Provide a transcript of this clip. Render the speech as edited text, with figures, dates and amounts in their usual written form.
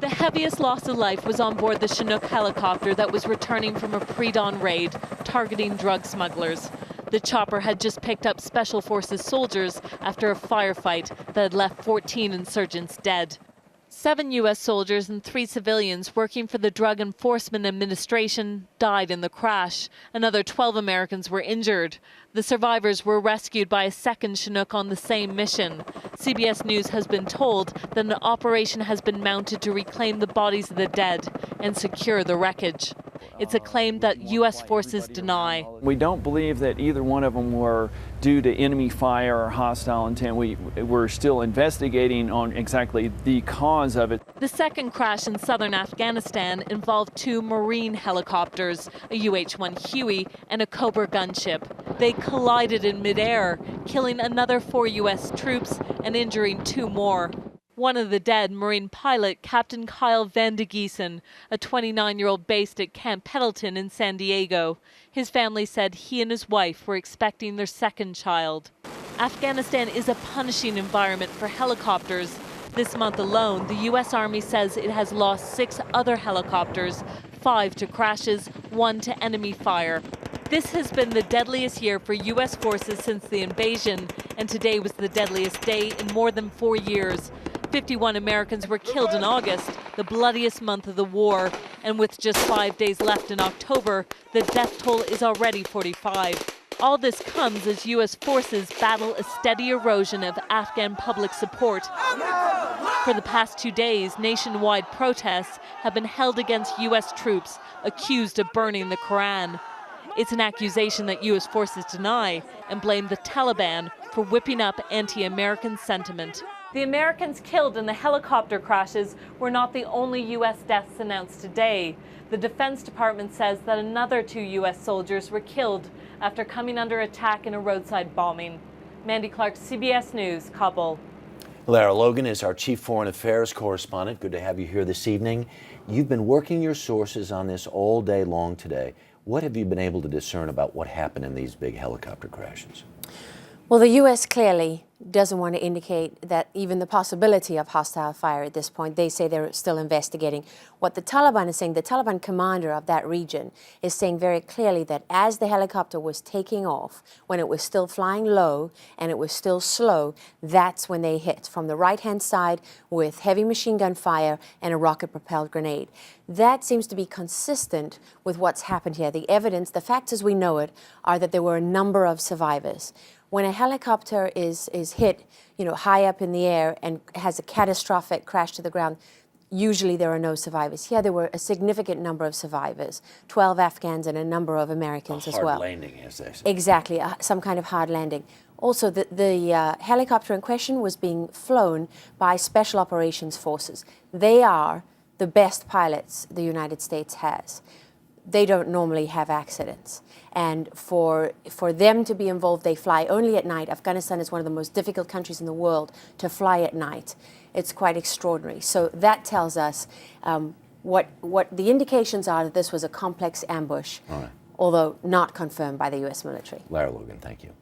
The heaviest loss of life was on board the Chinook helicopter that was returning from a pre-dawn raid targeting drug smugglers. The chopper had just picked up Special Forces soldiers after a firefight that had left 14 insurgents dead. 7 U.S. soldiers and 3 civilians working for the Drug Enforcement Administration died in the crash. Another 12 Americans were injured. The survivors were rescued by a second Chinook on the same mission. CBS News has been told that an operation has been mounted to reclaim the bodies of the dead and secure the wreckage. It's a claim that U.S. forces deny. We don't believe that either one of them were due to enemy fire or hostile intent. We're still investigating on exactly the cause of it. The second crash in southern Afghanistan involved 2 Marine helicopters, a UH-1 Huey and a Cobra gunship. They collided in midair, killing another 4 U.S. troops and injuring 2 more. One of the dead, Marine pilot Captain Kyle Van de Giesen, a 29-year-old based at Camp Pendleton in San Diego. His family said he and his wife were expecting their second child. Afghanistan is a punishing environment for helicopters. This month alone, the U.S. Army says it has lost 6 other helicopters, 5 to crashes, 1 to enemy fire. This has been the deadliest year for U.S. forces since the invasion, and today was the deadliest day in more than 4 years. 51 Americans were killed in August, the bloodiest month of the war. And with just 5 days left in October, the death toll is already 45. All this comes as U.S. forces battle a steady erosion of Afghan public support. For the past 2 days, nationwide protests have been held against U.S. troops accused of burning the Quran. It's an accusation that U.S. forces deny and blame the Taliban for whipping up anti-American sentiment. The Americans killed in the helicopter crashes were not the only U.S. deaths announced today. The Defense Department says that another 2 U.S. soldiers were killed after coming under attack in a roadside bombing. Mandy Clark, CBS News, Kabul. Lara Logan is our Chief Foreign Affairs Correspondent. Good to have you here this evening. You've been working your sources on this all day long today. What have you been able to discern about what happened in these big helicopter crashes? Well, the U.S. clearly doesn't want to indicate that even the possibility of hostile fire at this point. They say they're still investigating. What the Taliban is saying, the Taliban commander of that region is saying very clearly that as the helicopter was taking off, when it was still flying low and it was still slow, that's when they hit from the right-hand side with heavy machine gun fire and a rocket-propelled grenade. That seems to be consistent with what's happened here. The evidence, the facts as we know it, are that there were a number of survivors. When a helicopter is hit, high up in the air and has a catastrophic crash to the ground, usually there are no survivors. Here there were a significant number of survivors, 12 Afghans and a number of Americans as well. Hard landing, as they say. Exactly, some kind of hard landing. Also, the helicopter in question was being flown by Special Operations Forces. They are the best pilots the United States has. They don't normally have accidents. And for them to be involved, they fly only at night. Afghanistan is one of the most difficult countries in the world to fly at night. It's quite extraordinary. So that tells us what the indications are that this was a complex ambush, although not confirmed by the U.S. military. Lara Logan, thank you.